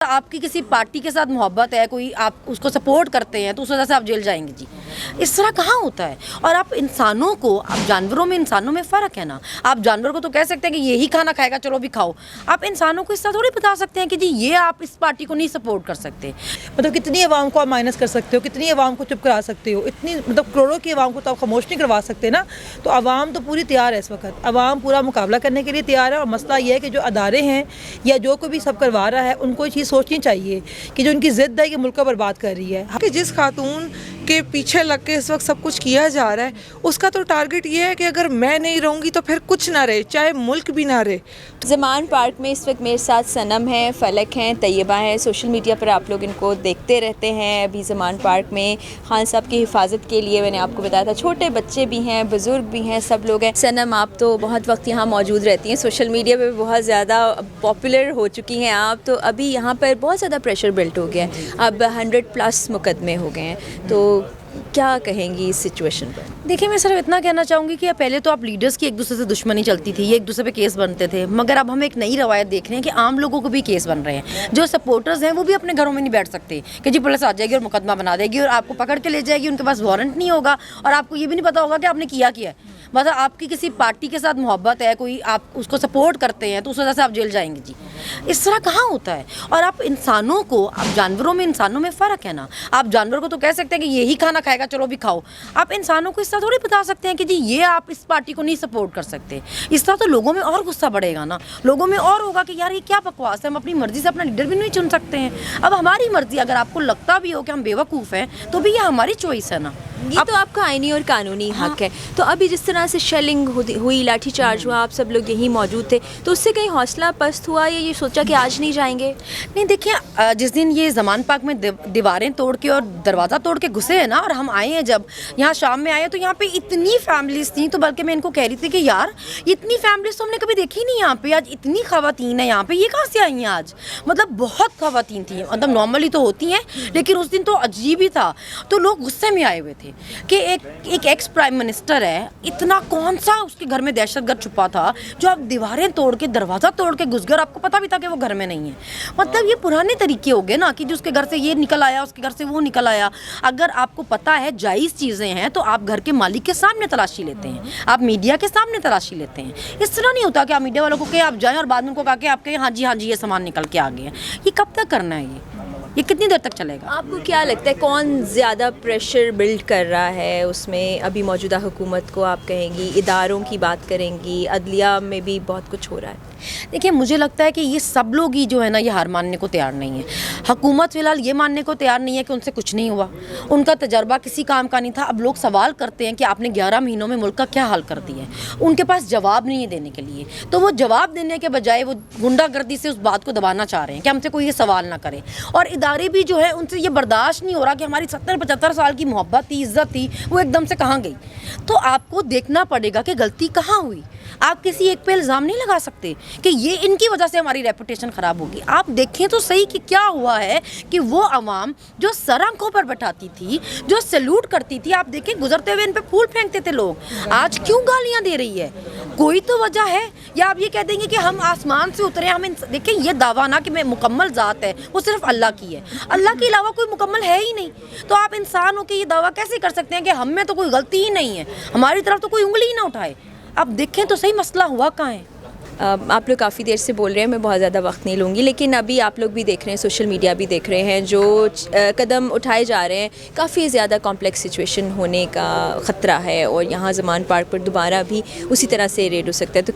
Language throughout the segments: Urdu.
آپ کی کسی پارٹی کے ساتھ محبت ہے, کوئی آپ اس کو سپورٹ کرتے ہیں تو اس وجہ سے آپ جیل جائیں گے. جی اس طرح کہاں ہوتا ہے؟ اور آپ انسانوں کو, آپ جانوروں میں انسانوں میں فرق ہے نا. آپ جانور کو تو کہہ سکتے ہیں کہ یہی کھانا کھائے گا, چلو بھی کھاؤ. آپ انسانوں کو اس طرح تھوڑی بتا سکتے ہیں کہ جی یہ آپ اس پارٹی کو نہیں سپورٹ کر سکتے. مطلب کتنی عوام کو آپ مائنس کر سکتے ہو, کتنی عوام کو چپ کرا سکتے ہو, اتنی مطلب کروڑوں کی عوام کو تو آپ خاموش نہیں کروا سکتے نا. تو عوام تو پوری تیار ہے اس وقت, عوام پورا مقابلہ کرنے کے لیے تیار ہے. اور مسئلہ یہ ہے کہ جو ادارے ہیں یا جو کوئی بھی سب کروا رہا ہے ان کو یہ چیز سوچنی چاہیے کہ جو ان کی ضد ہے یہ ملک کو برباد کر رہی ہے. کہ جس خاتون کے پیچھے لگ کے اس وقت سب کچھ کیا جا رہا ہے اس کا تو ٹارگٹ یہ ہے کہ اگر میں نہیں رہوں گی تو پھر کچھ نہ رہے, چاہے ملک بھی نہ رہے. زمان پارک میں اس وقت میرے ساتھ صنم ہیں, فلک ہیں, طیبہ ہیں. سوشل میڈیا پر آپ لوگ ان کو دیکھتے رہتے ہیں. ابھی زمان پارک میں خان صاحب کی حفاظت کے لیے میں نے آپ کو بتایا تھا چھوٹے بچے بھی ہیں, بزرگ بھی ہیں, سب لوگ ہیں. صنم آپ تو بہت وقت یہاں موجود رہتی ہیں, سوشل میڈیا پہ بہت زیادہ پاپولر ہو چکی ہیں آپ. تو ابھی یہاں پر بہت زیادہ پریشر بلٹ ہو گیا ہے, اب 100+ مقدمے ہو گئے ہیں. تو کیا کہیں گی اس سچویشن پر؟ دیکھیں میں صرف اتنا کہنا چاہوں گی کہ پہلے تو آپ لیڈرز کی ایک دوسرے سے دشمنی چلتی تھی, یہ ایک دوسرے پہ کیس بنتے تھے. مگر اب ہم ایک نئی روایت دیکھ رہے ہیں کہ عام لوگوں کو بھی کیس بن رہے ہیں. جو سپورٹرز ہیں وہ بھی اپنے گھروں میں نہیں بیٹھ سکتے کہ جی پولیس آ جائے گی اور مقدمہ بنا دے گی اور آپ کو پکڑ کے لے جائے گی. ان کے پاس وارنٹ نہیں ہوگا اور آپ کو یہ بھی نہیں پتا ہوگا کہ آپ نے کیا ہے. مطلب آپ کی کسی پارٹی کے ساتھ محبت ہے, کوئی آپ اس کو سپورٹ کرتے ہیں تو اس وجہ سے آپ جیل جائیں گے. جی اس طرح کہاں ہوتا ہے؟ اور آپ انسانوں کو, آپ جانوروں میں انسانوں میں فرق ہے نا. آپ جانور کو تو کہہ سکتے ہیں کہ یہی کھانا کھائے گا, چلو بھی کھاؤ. آپ انسانوں کو اس طرح تھوڑی بتا سکتے ہیں کہ جی یہ آپ اس پارٹی کو نہیں سپورٹ کر سکتے. اس طرح تو لوگوں میں اور غصہ بڑھے گا نا, لوگوں میں اور ہوگا کہ یار یہ کیا بکواس ہے, ہم اپنی مرضی سے اپنا لیڈر بھی نہیں چن سکتے ہیں. اب ہماری مرضی, اگر آپ کو لگتا بھی ہو کہ ہم بیوقوف ہیں تو بھی یہ ہماری چوائس ہے نا. یہ تو آپ کا آئینی اور قانونی حق ہے. تو ابھی جس طرح سے شیلنگ ہوئی, لاٹھی چارج ہوا, آپ سب لوگ یہیں موجود تھے, تو اس سے کہیں حوصلہ پست ہوا یا یہ سوچا کہ آج نہیں جائیں گے؟ نہیں دیکھیں, جس دن یہ زمان پارک میں دیواریں توڑ کے اور دروازہ توڑ کے گھسے ہیں نا, اور ہم آئے ہیں جب یہاں شام میں آئے تو یہاں پہ اتنی فیملیز تھیں. تو بلکہ میں ان کو کہہ رہی تھی کہ یار اتنی فیملیز تو ہم نے کبھی دیکھی نہیں یہاں پہ. آج اتنی خواتین ہیں یہاں پہ, یہ کہاں سے آئی ہیں آج؟ مطلب بہت خواتین تھیں, مطلب نارملی تو ہوتی ہیں لیکن اس دن تو عجیب ہی تھا. تو لوگ غصے میں آئے ہوئے تھے کہ ایک ایکس پرائم منسٹر ہے, اتنا کون سا اس کے گھر میں دہشت گرد چھپا تھا جو آپ دیواریں توڑ کے دروازہ توڑ کے گھس گئے اور آپ کو پتہ بھی تھا کہ وہ گھر میں نہیں ہے. مطلب یہ پرانے طریقے ہو گئے نا کہ جو اس کے گھر سے یہ نکل آیا, اس کے گھر سے وہ نکل آیا. اگر آپ کو پتہ ہے جائز چیزیں ہیں تو آپ گھر کے مالک کے سامنے تلاشی لیتے ہیں, آپ میڈیا کے سامنے تلاشی لیتے ہیں. اس طرح نہیں ہوتا کہ آپ میڈیا والوں کو کہ آپ جائیں اور بعد میں ان کو کہا کہ آپ کہیں ہاں جی یہ سامان نکل کے آ گیا. یہ کب تک کرنا ہے؟ یہ کتنی دیر تک چلے گا؟ آپ کو کیا لگتا ہے کون زیادہ پریشر بلڈ کر رہا ہے اس میں ابھی موجودہ حکومت کو؟ آپ کہیں گی اداروں کی بات کریں گی, عدلیہ میں بھی بہت کچھ ہو رہا ہے. دیکھیں مجھے لگتا ہے کہ یہ سب لوگ ہی جو ہے نا یہ ہار ماننے کو تیار نہیں ہے. حکومت فی الحال یہ ماننے کو تیار نہیں ہے کہ ان سے کچھ نہیں ہوا, ان کا تجربہ کسی کام کا نہیں تھا. اب لوگ سوال کرتے ہیں کہ آپ نے 11 مہینوں میں ملک کا کیا حال کر دیا ہے. ان کے پاس جواب نہیں ہے دینے کے لیے, تو وہ جواب دینے کے بجائے وہ غنڈہ گردی سے اس بات کو دبانا چاہ رہے ہیں کہ ہم سے کوئی یہ سوال نہ کرے. اور ادارے بھی جو ہے ان سے یہ برداشت نہیں ہو رہا کہ ہماری 70-75 سال کی محبت تھی, عزت تھی, وہ ایک دم سے کہاں گئی. تو آپ کو دیکھنا پڑے گا کہ غلطی کہاں ہوئی. آپ کسی ایک پہ الزام نہیں لگا سکتے کہ یہ ان کی وجہ سے ہماری ریپوٹیشن خراب ہوگی. آپ دیکھیں تو صحیح کہ کیا ہوا ہے کہ وہ عوام جو سر آنکھوں پر بٹھاتی تھی, جو سیلوٹ کرتی تھی, آپ دیکھیں گزرتے ہوئے ان پہ پھول پھینکتے تھے لوگ, آج کیوں گالیاں دے رہی ہے؟ کوئی تو وجہ ہے. یا آپ یہ کہہ دیں گے کہ ہم آسمان سے اترے, ہم دیکھیں یہ دعویٰ نا کہ میں مکمل ذات ہے وہ صرف اللہ کی ہے, اللہ کے علاوہ کوئی مکمل ہے ہی نہیں. تو آپ انسان ہو کے یہ دعویٰ کیسے کر سکتے ہیں کہ ہم میں تو کوئی غلطی ہی نہیں ہے, ہماری طرف تو کوئی انگلی ہی نہ اٹھائے؟ آپ دیکھیں تو صحیح مسئلہ ہوا کہاں ہے. آپ لوگ کافی دیر سے بول رہے ہیں, میں بہت زیادہ وقت نہیں لوں گی, لیکن ابھی آپ لوگ بھی دیکھ رہے ہیں, سوشل میڈیا بھی دیکھ رہے ہیں, جو قدم اٹھائے جا رہے ہیں, کافی زیادہ کمپلیکس سچویشن ہونے کا خطرہ ہے. اور یہاں زمان پارک پر دوبارہ بھی اسی طرح سے ریڈ ہو سکتا ہے. تو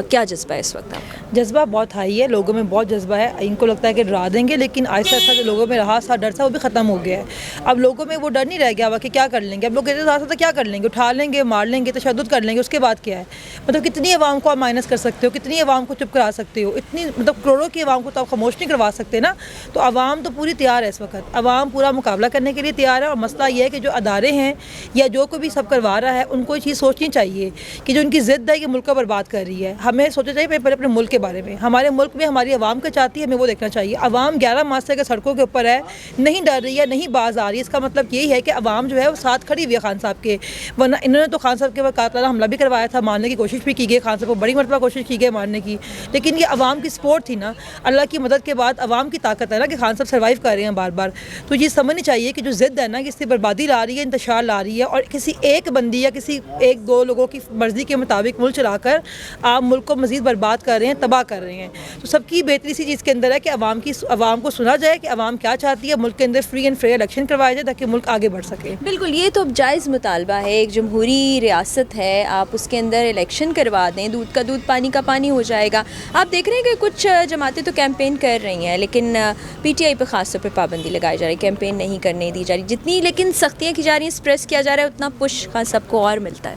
کیا جذبہ ہے اس وقت آپ کا؟ جذبہ بہت ہائی ہے, لوگوں میں بہت جذبہ ہے. ان کو لگتا ہے کہ ڈرا دیں گے, لیکن آہستہ آہستہ جو لوگوں میں رہا ڈر تھا وہ بھی ختم ہو گیا ہے. اب لوگوں میں وہ ڈر نہیں رہ گیا ہوا کہ کیا کر لیں گے. اب لوگ کہتے ہیں آہستہ کیا کر لیں گے, اٹھا لیں گے, مار لیں گے, تشدد کر لیں گے, اس کے بعد کیا ہے. مطلب کتنی عوام کو آپ مائنس کر سکتے ہو, کتنی عوام کو چپ کرا سکتے ہو, اتنی مطلب کروڑوں کی عوام کو تو آپ خاموش نہیں کروا سکتے نا. تو عوام تو پوری تیار ہے اس وقت, عوام پورا مقابلہ کرنے کے لیے تیار ہے. اور مسئلہ یہ ہے کہ جو ادارے ہیں یا جو کوئی بھی سب کروا رہا ہے ان کو یہ چیز سوچنی چاہیے کہ جو ان کی ضد ہے یہ ملک کو برباد کر رہی ہے. ہمیں سوچنا چاہیے پہلے اپنے ملک کے بارے میں, ہمارے ملک میں ہماری عوام کیا چاہتی ہے ہمیں وہ دیکھنا چاہیے. عوام 11 ماہ سے سڑکوں کے اوپر ہے, نہیں ڈر رہی ہے, نہیں باز آ رہی ہے. اس کا مطلب یہی ہے کہ عوام جو ہے وہ ساتھ کھڑی ہوئی ہے خان صاحب کے. ورنہ انہوں نے تو خان صاحب کے اوپر قاتلانہ حملہ بھی کروایا تھا, مارنے کی کوشش بھی کی گئی, خان صاحب کو بڑی مرتبہ کوشش کی گئی مارنے کی, لیکن یہ عوام کی سپورٹ تھی نا, اللہ کی مدد کے بعد عوام کی طاقت ہے نا کہ خان صاحب سروائیو کر رہے ہیں بار بار. تو یہ سمجھنی چاہیے کہ جو ضد ہے نا کہ اس سے بربادی لا رہی ہے, انتشار لا رہی ہے, اور کسی ایک بندی یا کسی ایک دو لوگوں کی مرضی کے مطابق ملک چلا کر آپ ملک کو مزید برباد کر رہے ہیں, تباہ کر رہے ہیں. تو سب کی بہتری سی چیز کے اندر ہے کہ عوام کو سنا جائے کہ عوام کیا چاہتی ہے, ملک کے اندر فری اینڈ فیئر الیکشن کروایا جائے تاکہ ملک آگے بڑھ سکے. بالکل, یہ تو جائز مطالبہ ہے, ایک جمہوری ریاست ہے, آپ اس کے اندر الیکشن کروا دیں, دودھ کا دودھ پانی کا پانی ہو جائے گا. آپ دیکھ رہے ہیں کہ کچھ جماعتیں تو کیمپین کر رہی ہیں, لیکن پی ٹی آئی پہ خاص طور پہ پابندی لگائی جا رہی ہے, کیمپین نہیں کرنے دی جا رہی. جتنی لیکن سختیاں کی جا رہی ہیں, اسپریس کیا جا رہا ہے, اتنا پش خان سب کو اور ملتا ہے.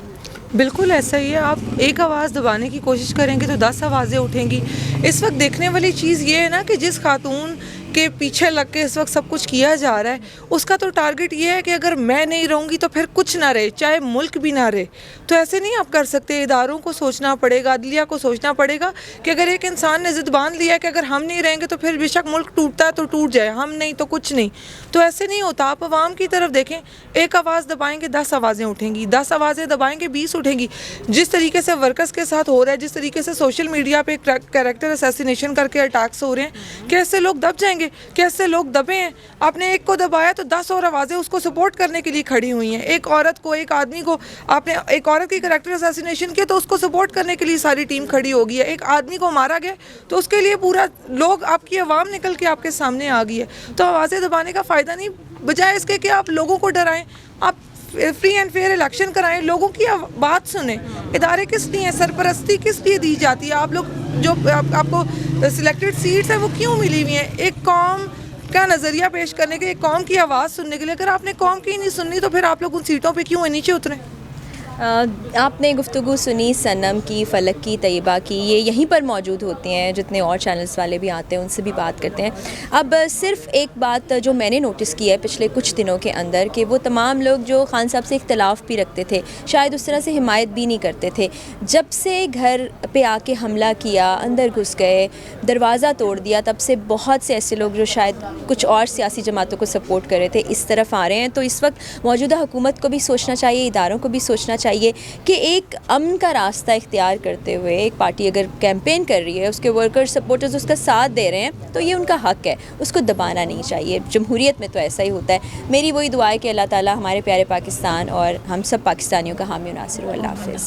بالکل ایسا ہی ہے. آپ ایک آواز دبانے کی کوشش کریں گے تو 10 آوازیں اٹھیں گی. اس وقت دیکھنے والی چیز یہ ہے نا کہ جس خاتون کے پیچھے لگ کے اس وقت سب کچھ کیا جا رہا ہے, اس کا تو ٹارگٹ یہ ہے کہ اگر میں نہیں رہوں گی تو پھر کچھ نہ رہے, چاہے ملک بھی نہ رہے. تو ایسے نہیں آپ کر سکتے. اداروں کو سوچنا پڑے گا, عدلیہ کو سوچنا پڑے گا کہ اگر ایک انسان نے ضد باندھ لیا ہے کہ اگر ہم نہیں رہیں گے تو پھر بے شک ملک ٹوٹتا ہے تو ٹوٹ جائے, ہم نہیں تو کچھ نہیں. تو ایسے نہیں ہوتا. آپ عوام کی طرف دیکھیں, ایک آواز دبائیں گے 10 آوازیں اٹھیں گی, 10 آوازیں دبائیں گے 20 اٹھیں گی. جس طریقے سے ورکرز کے ساتھ ہو رہا ہے, جس طریقے سے سوشل میڈیا پہ کریکٹر اسیسینیشن کر کے اٹیکس ہو رہے ہیں, کیسے لوگ دب جائیں گے, کیسے لوگ دبے ہیں. آپ نے ایک کو دبایا تو 10 اور آوازیں اس کو سپورٹ کرنے کے لیے کھڑی ہوئی ہیں. ایک عورت کو, ایک آدمی کو, آپ نے ایک عورت کی کریکٹر اسیسینیشن کیا تو اس کو سپورٹ کرنے کے لیے ساری ٹیم کھڑی ہو گئی ہے. ایک آدمی کو مارا گیا تو اس کے لیے پورا لوگ, آپ کی عوام نکل کے آپ کے سامنے آ گئی ہے. تو آوازیں دبانے کا فائدہ نہیں, بجائے اس کے کہ آپ لوگوں کو ڈرائیں, آپ فری اینڈ فیئر الیکشن کرائیں, لوگوں کی بات سنیں. ادارے کس لیے ہیں, سرپرستی کس لیے دی جاتی ہے, آپ لوگ جو آپ کو سلیکٹڈ سیٹس ہیں وہ کیوں ملی ہوئی ہیں؟ ایک قوم کا نظریہ پیش کرنے کے, ایک قوم کی آواز سننے کے لیے. اگر آپ نے قوم کی نہیں سننی تو پھر آپ لوگ ان سیٹوں پہ کیوں نیچے اتریں؟ آپ نے گفتگو سنی صنم کی, فلک کی, طیبہ کی, یہ یہیں پر موجود ہوتے ہیں, جتنے اور چینلز والے بھی آتے ہیں ان سے بھی بات کرتے ہیں. اب صرف ایک بات جو میں نے نوٹس کی ہے پچھلے کچھ دنوں کے اندر, کہ وہ تمام لوگ جو خان صاحب سے اختلاف بھی رکھتے تھے, شاید اس طرح سے حمایت بھی نہیں کرتے تھے, جب سے گھر پہ آ کے حملہ کیا, اندر گھس گئے, دروازہ توڑ دیا, تب سے بہت سے ایسے لوگ جو شاید کچھ اور سیاسی جماعتوں کو سپورٹ کر رہے تھے اس طرف آ رہے ہیں. تو اس وقت موجودہ حکومت کو بھی سوچنا چاہیے, اداروں کو بھی سوچنا چاہیے کہ ایک امن کا راستہ اختیار کرتے ہوئے ایک پارٹی اگر کیمپین کر رہی ہے, اس کے ورکر سپورٹرز اس کا ساتھ دے رہے ہیں, تو یہ ان کا حق ہے, اس کو دبانا نہیں چاہیے. جمہوریت میں تو ایسا ہی ہوتا ہے. میری وہی دعا ہے کہ اللہ تعالیٰ ہمارے پیارے پاکستان اور ہم سب پاکستانیوں کا حامی و ناصر ہو. اللہ حافظ.